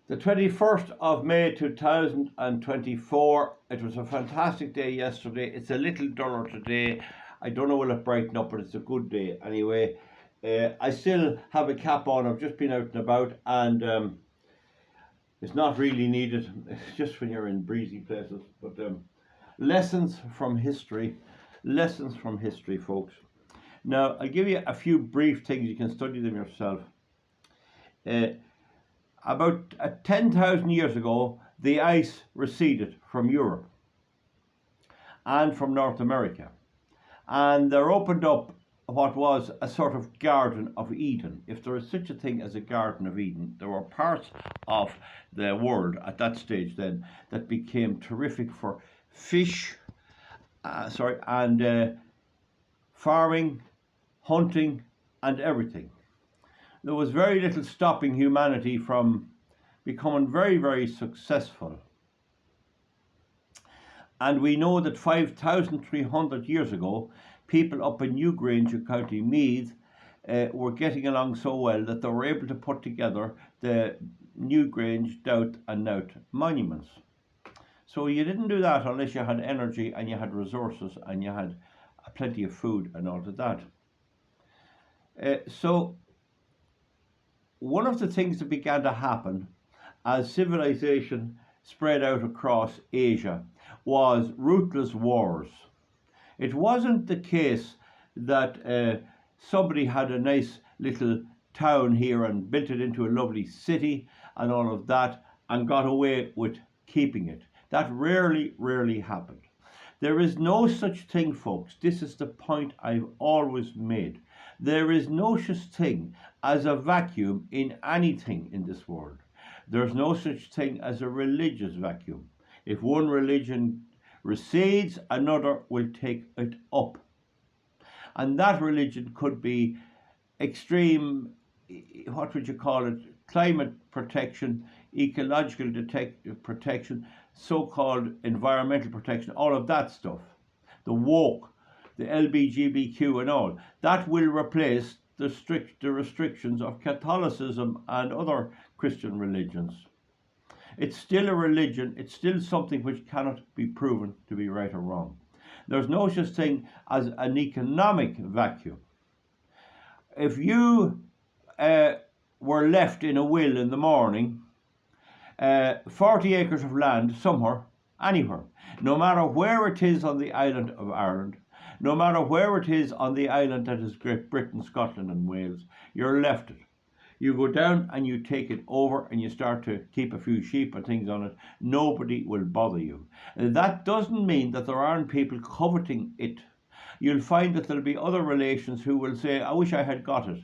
The 21st of May 2024. It was a fantastic day yesterday. It's a little duller today. I don't know will it brighten up, but it's a good day anyway. I still have a cap on. I've just been out and about, and it's not really needed. It's just when you're in breezy places. But lessons from history, folks. Now, I'll give you a few brief things. You can study them yourself. About 10,000 years ago, the ice receded from Europe and from North America, and there opened up what was a sort of Garden of Eden. If there is such a thing as a Garden of Eden, there were parts of the world at that stage then that became terrific for fish, and farming, hunting, and everything. There was very little stopping humanity from becoming very, very successful. And we know that 5,300 years ago, people up in Newgrange, County Meath, were getting along so well that they were able to put together the Newgrange, Doubt and Nout monuments. So you didn't do that unless you had energy and you had resources and you had plenty of food and all of that. So one of the things that began to happen as civilization spread out across Asia was ruthless wars. It wasn't the case that somebody had a nice little town here and built it into a lovely city and all of that and got away with keeping it. That rarely happened. There is no such thing, folks. This is the point I've always made. There is no such thing as a vacuum in anything in this world. There's no such thing as a religious vacuum. If one religion recedes, another will take it up. And that religion could be extreme, what would you call it, climate protection, ecological protection, so-called environmental protection, all of that stuff. The woke, the LGBTQ and all. That will replace the restrictions of Catholicism and other Christian religions. It's still a religion. It's still something which cannot be proven to be right or wrong. There's no such thing as an economic vacuum. If you were left in a will in the morning, 40 acres of land somewhere, anywhere, no matter where it is on the island of Ireland, no matter where it is on the island that is Great Britain, Scotland and Wales, you're left it. You go down and you take it over and you start to keep a few sheep and things on it. Nobody will bother you. That doesn't mean that there aren't people coveting it. You'll find that there'll be other relations who will say, I wish I had got it.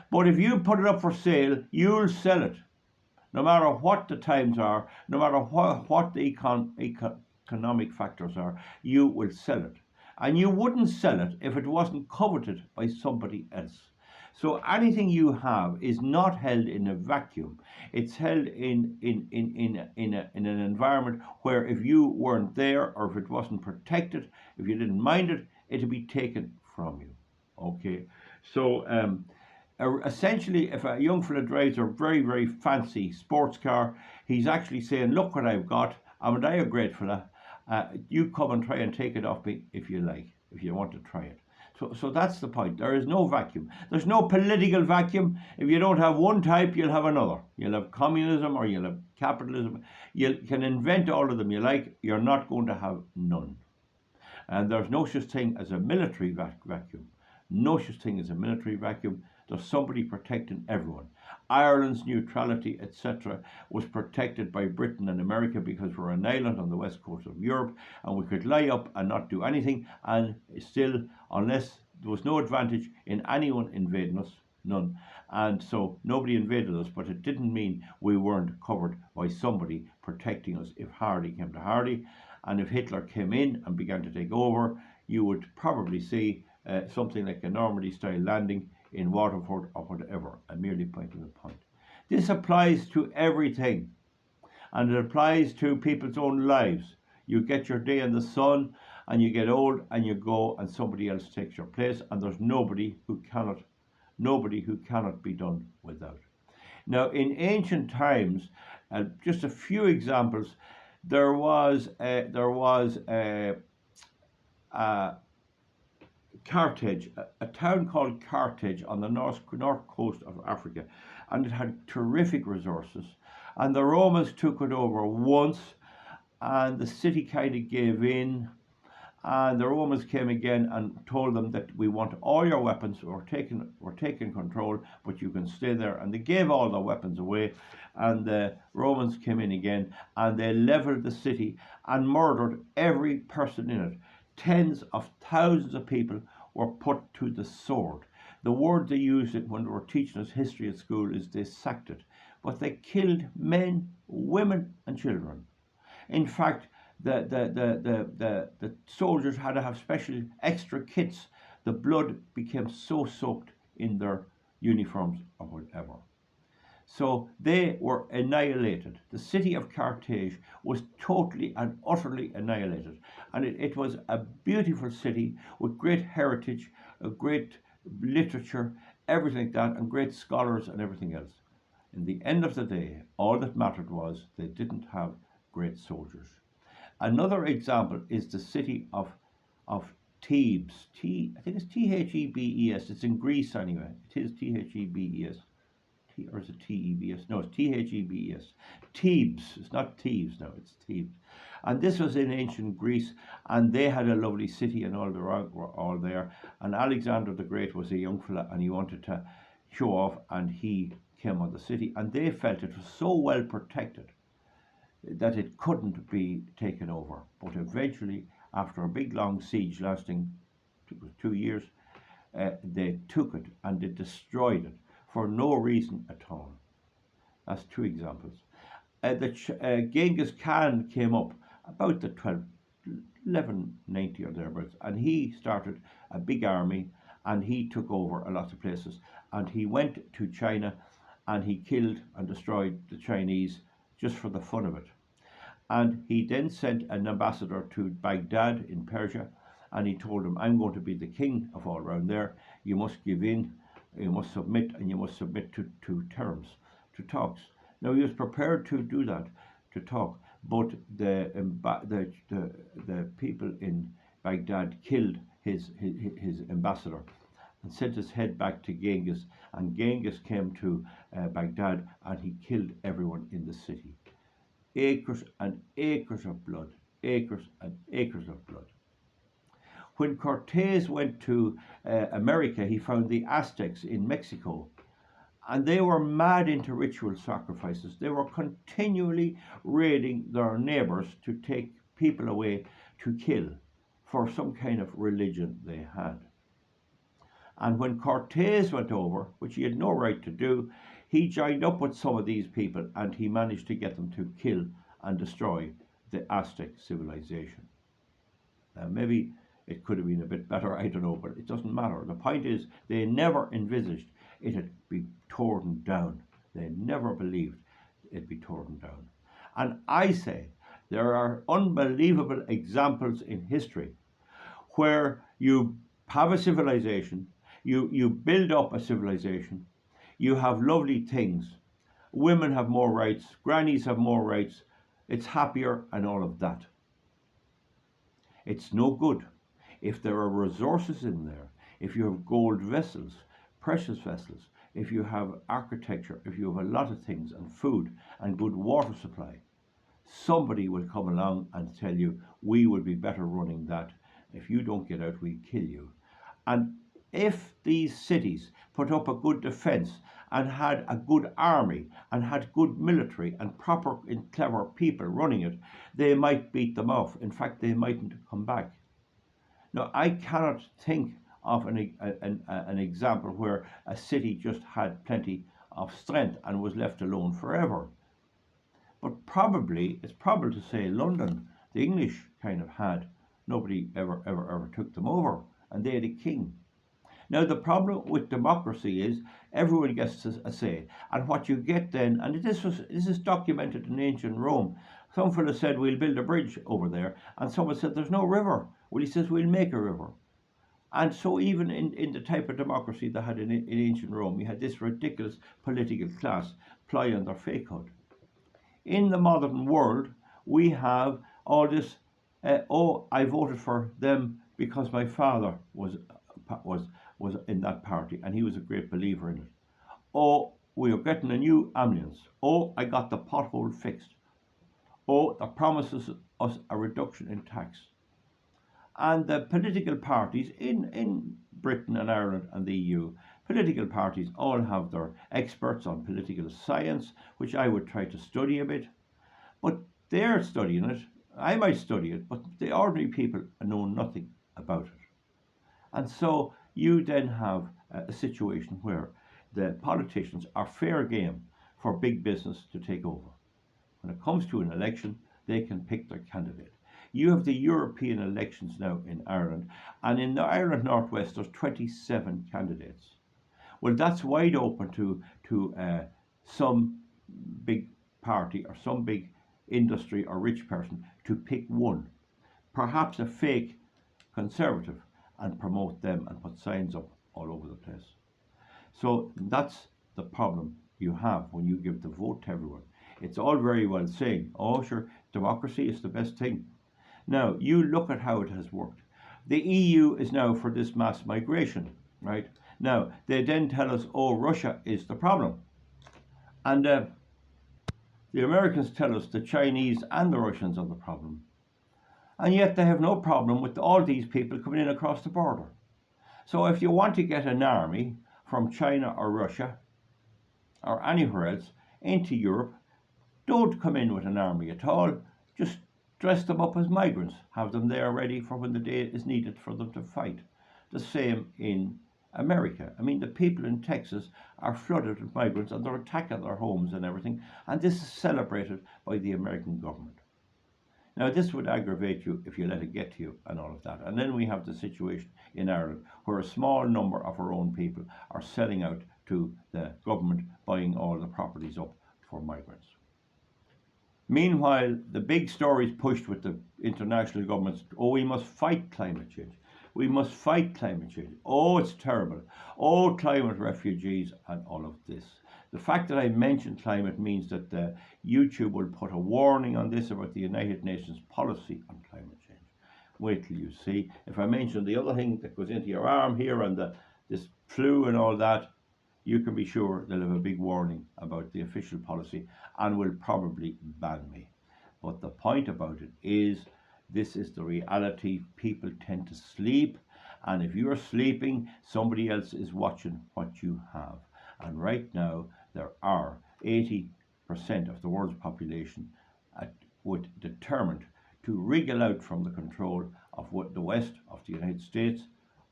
But if you put it up for sale, you'll sell it. No matter what the times are, no matter what the economic factors are, you will sell it. And you wouldn't sell it if it wasn't coveted by somebody else. So anything you have is not held in a vacuum. It's held in an environment where if you weren't there or if it wasn't protected, if you didn't mind it, it'd be taken from you. Okay, so essentially, if a young fella drives a very, very fancy sports car, he's actually saying, look what I've got, I'm a great fella. You come and try and take it off me if you like, if you want to try it. So that's the point. There is no vacuum. There's no political vacuum. If you don't have one type, you'll have another. You'll have communism or you'll have capitalism. You can invent all of them you like. You're not going to have none. And there's no such thing as a military vacuum. No such thing as a military vacuum. There's somebody protecting everyone. Ireland's neutrality, etc., was protected by Britain and America because we're an island on the west coast of Europe and we could lie up and not do anything and still, unless there was no advantage in anyone invading us, none. And so nobody invaded us, but it didn't mean we weren't covered by somebody protecting us if hardy came to hardy. And if Hitler came in and began to take over, you would probably see something like a Normandy-style landing in Waterford or whatever. I'm merely pointing the point. This applies to everything, and it applies to people's own lives. You get your day in the sun, and you get old, and you go, and somebody else takes your place, and there's nobody who cannot be done without. Now, in ancient times, Just a few examples. There was a Carthage, a town called Carthage on the north coast of Africa, and it had terrific resources. And the Romans took it over once, and the city kind of gave in. And the Romans came again and told them that we want all your weapons. We're taking control, but you can stay there. And they gave all the weapons away. And the Romans came in again, and they leveled the city and murdered every person in it. Tens of thousands of people were put to the sword. The word they used it when they were teaching us history at school is they sacked it. But they killed men, women, and children. In fact, the soldiers had to have special extra kits. The blood became so soaked in their uniforms or whatever. So they were annihilated. The city of Carthage was totally and utterly annihilated. And it was a beautiful city with great heritage, a great literature, everything like that, and great scholars and everything else. In the end of the day, all that mattered was they didn't have great soldiers. Another example is the city of Thebes. I think it's Thebes. It's in Greece anyway. It is Thebes. Or is it Tebs? No, it's Thebes. Thebes. It's not Thebes now. It's Thebes. And this was in ancient Greece, and they had a lovely city, and all were all there. And Alexander the Great was a young fella, and he wanted to show off, and he came on the city, and they felt it was so well protected that it couldn't be taken over. But eventually, after a big long siege lasting 2 years, they took it and they destroyed it for no reason at all. That's two examples. Genghis Khan came up about the 1190 or thereabouts, and he started a big army, and he took over a lot of places, and he went to China, and he killed and destroyed the Chinese just for the fun of it. And he then sent an ambassador to Baghdad in Persia, and he told him, I'm going to be the king of all around there. You must give in, you must submit, and you must submit to terms, to talks. Now, he was prepared to do that, to talk, but the people in Baghdad killed his ambassador and sent his head back to Genghis, and Genghis came to Baghdad, and he killed everyone in the city. Acres and acres of blood, acres and acres of blood. When Cortez went to America, he found the Aztecs in Mexico, and they were mad into ritual sacrifices. They were continually raiding their neighbors to take people away to kill for some kind of religion they had. And when Cortez went over, which he had no right to do, he joined up with some of these people, and he managed to get them to kill and destroy the Aztec civilization. Now, maybe it could have been a bit better, I don't know, but it doesn't matter. The point is, they never envisaged it'd be torn down. They never believed it'd be torn down. And I say there are unbelievable examples in history where you have a civilization, you build up a civilization, you have lovely things, women have more rights, grannies have more rights, it's happier and all of that. It's no good if there are resources in there, if you have gold vessels, precious vessels, if you have architecture, if you have a lot of things and food and good water supply. Somebody will come along and tell you, we will be better running that. If you don't get out, we'll kill you. And if these cities put up a good defense and had a good army and had good military and proper and clever people running it, they might beat them off. In fact, they mightn't come back. Now, I cannot think of an example where a city just had plenty of strength and was left alone forever. But probably, it's probable to say London, the English kind of had, nobody ever took them over, and they had a king. Now, the problem with democracy is everyone gets a say, and what you get then, and this is documented in ancient Rome. Some fellow said, we'll build a bridge over there, and someone said, there's no river. Well, he says, we'll make a river. And so even in the type of democracy they had in ancient Rome, you had this ridiculous political class plying their fake code. in the modern world, we have all this. Oh, I voted for them because my father was was in that party and he was a great believer in it. Oh, we are getting a new ambulance. Oh, I got the pothole fixed. Oh, that promises us a reduction in tax. And the political parties in Britain and Ireland and the EU, political parties all have their experts on political science, which I would try to study a bit, but they're studying it. I might study it, but the ordinary people know nothing about it. And so you then have a situation where the politicians are fair game for big business to take over. When it comes to an election, they can pick their candidate. You have the European elections now in Ireland, and in the Ireland Northwest, there's 27 candidates. Well, that's wide open to some big party or some big industry or rich person to pick one, perhaps a fake conservative, and promote them and put signs up all over the place. So that's the problem you have when you give the vote to everyone. It's all very well saying, oh, sure, democracy is the best thing. Now, you look at how it has worked. The EU is now for this mass migration, right? Now, they then tell us, oh, Russia is the problem. And the Americans tell us the Chinese and the Russians are the problem. And yet they have no problem with all these people coming in across the border. So if you want to get an army from China or Russia or anywhere else into Europe, don't come in with an army at all. Just dress them up as migrants. Have them there ready for when the day is needed for them to fight. The same in America. I mean, the people in Texas are flooded with migrants and they're attacking their homes and everything. And this is celebrated by the American government. Now, this would aggravate you if you let it get to you and all of that. And then we have the situation in Ireland where a small number of our own people are selling out to the government, buying all the properties up for migrants. Meanwhile, the big stories pushed with the international governments, oh, we must fight climate change. We must fight climate change. Oh, it's terrible. Oh, climate refugees and all of this. The fact that I mentioned climate means that YouTube will put a warning on this about the United Nations policy on climate change. Wait till you see. If I mention the other thing that goes into your arm here and this flu and all that, you can be sure they'll have a big warning about the official policy and will probably ban me. But the point about it is, this is the reality. People tend to sleep, and if you're sleeping, somebody else is watching what you have. And right now, there are 80% of the world's population determined to wriggle out from the control of the West, of the United States,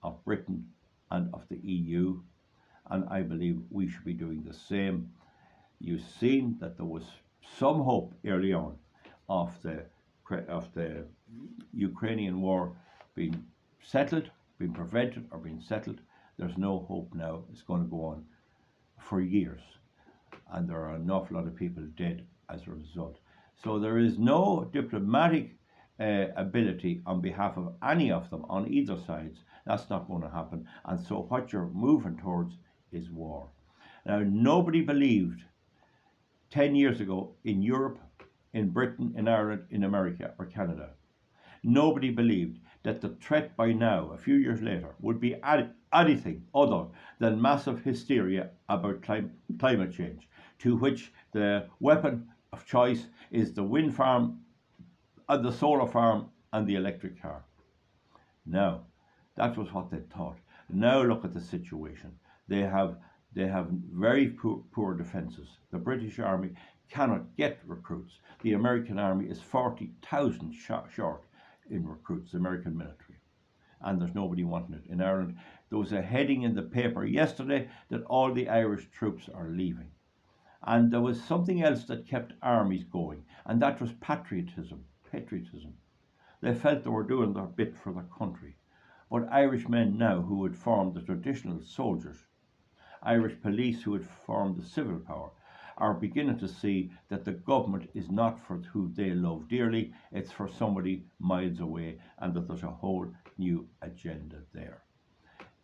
of Britain, and of the EU. And I believe we should be doing the same. You've seen that there was some hope early on of the Ukrainian war being settled, being prevented, or being settled. There's no hope now. It's going to go on for years, and there are an awful lot of people dead as a result. So there is no diplomatic ability on behalf of any of them on either sides. That's not going to happen. And so what you're moving towards is war. Now, nobody believed 10 years ago in Europe, in Britain, in Ireland, in America or Canada, nobody believed that the threat by now, a few years later, would be anything other than massive hysteria about climate change, to which the weapon of choice is the wind farm, the solar farm, and the electric car. Now, that was what they thought. Now look at the situation. They have very poor defences. The British Army cannot get recruits. The American Army is 40,000 short in recruits, the American military. And there's nobody wanting it. In Ireland, there was a heading in the paper yesterday that all the Irish troops are leaving. And there was something else that kept armies going, and that was patriotism. They felt they were doing their bit for their country. But Irish men now who had formed the traditional soldiers, Irish police who had formed the civil power, are beginning to see that the government is not for who they love dearly, it's for somebody miles away, and that there's a whole new agenda there.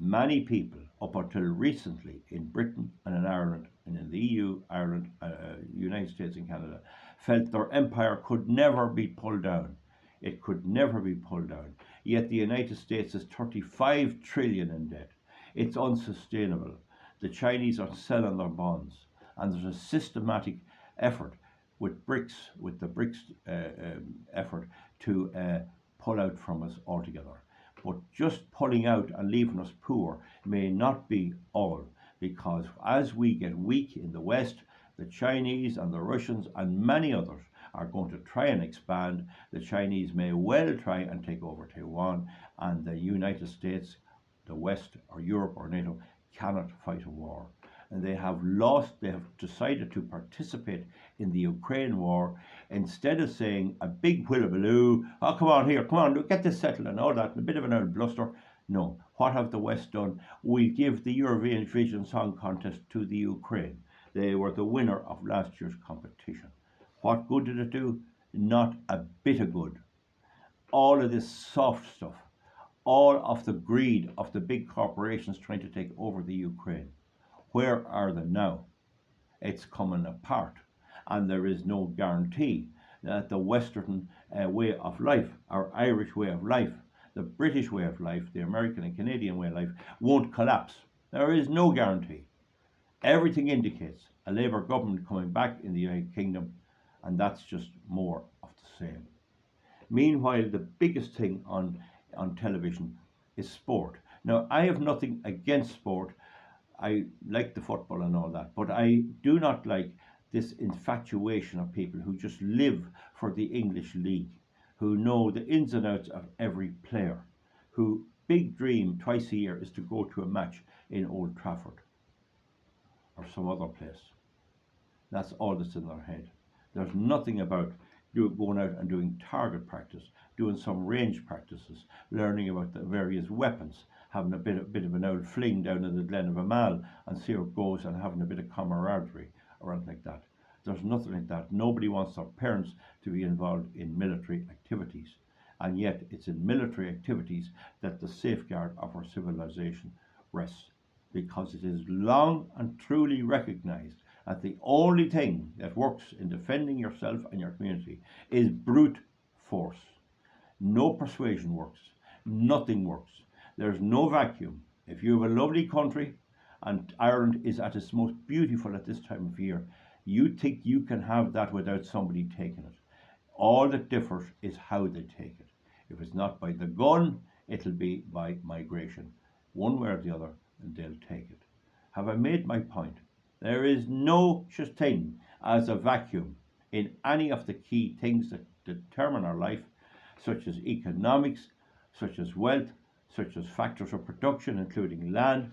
Many people, up until recently in Britain and in Ireland, and in the EU, Ireland, United States and Canada, felt their empire could never be pulled down. It could never be pulled down. Yet the United States is 35 trillion in debt. It's unsustainable. The Chinese are selling their bonds, and there's a systematic effort with the BRICS effort to pull out from us altogether. But just pulling out and leaving us poor may not be all, because as we get weak in the West, the Chinese and the Russians and many others are going to try and expand. The Chinese may well try and take over Taiwan, and the United States, the West, or Europe, or NATO cannot fight a war. And they have decided to participate in the Ukraine war instead of saying a big whillabaloo, oh, come on here, come on, get this settled and all that, and a bit of an old bluster. No, what have the West done? We give the Eurovision Song Contest to the Ukraine. They were the winner of last year's competition. What good did it do? Not a bit of good. All of this soft stuff, all of the greed of the big corporations trying to take over the Ukraine. Where are they now? It's coming apart, and there is no guarantee that the Western way of life, our Irish way of life, the British way of life, the American and Canadian way of life won't collapse. There is no guarantee. Everything indicates a Labour government coming back in the United Kingdom, and that's just more of the same. Meanwhile, the biggest thing on television is sport. Now, I have nothing against sport. I like the football and all that, but I do not like this infatuation of people who just live for the English league, who know the ins and outs of every player, who big dream twice a year is to go to a match in Old Trafford or some other place. That's all that's in their head. There's nothing about going out and doing target practice, doing some range practices, learning about the various weapons, having a bit of an old fling down in the Glen of Amal and see how it goes, and having a bit of camaraderie or anything like that. There's nothing like that. Nobody wants their parents to be involved in military activities. And yet it's in military activities that the safeguard of our civilization rests, because it is long and truly recognized that the only thing that works in defending yourself and your community is brute force. No persuasion works. Nothing works. There's no vacuum. If you have a lovely country, and Ireland is at its most beautiful at this time of year, you think you can have that without somebody taking it. All that differs is how they take it. If it's not by the gun, it'll be by migration. One way or the other, and they'll take it. Have I made my point? There is no such thing as a vacuum in any of the key things that determine our life, such as economics, such as wealth, such as factors of production, including land,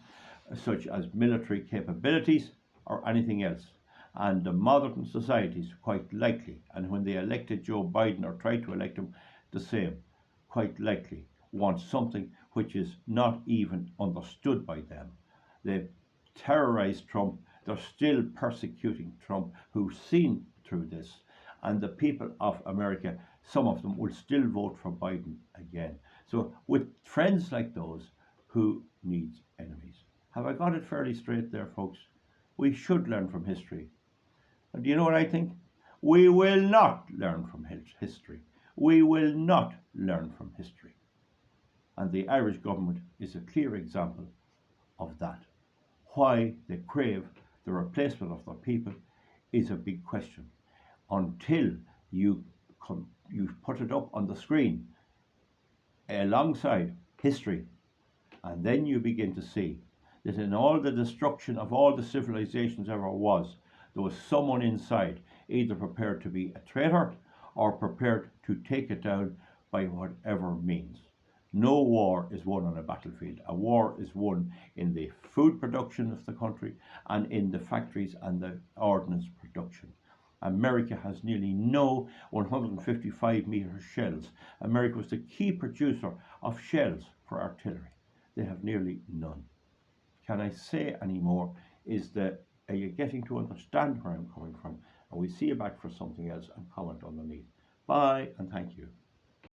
such as military capabilities, or anything else. And the modern societies, quite likely, and when they elected Joe Biden or tried to elect him, the same, quite likely, want something which is not even understood by them. They terrorized Trump. They're still persecuting Trump, who's seen through this. And the people of America, some of them, will still vote for Biden again. So with friends like those, who needs enemies? Have I got it fairly straight there, folks? We should learn from history. And do you know what I think? We will not learn from history. We will not learn from history. And the Irish government is a clear example of that. Why they crave the replacement of their people is a big question. Until you put it up on the screen alongside history, and then you begin to see that in all the destruction of all the civilizations ever was, there was someone inside either prepared to be a traitor or prepared to take it down by whatever means. No war is won on a battlefield. A war is won in the food production of the country and in the factories and the ordnance production. America has nearly no 155-meter shells. America was the key producer of shells for artillery. They have nearly none. Can I say any more? Are you getting to understand where I'm coming from? And we'll see you back for something else and comment underneath. Bye and thank you.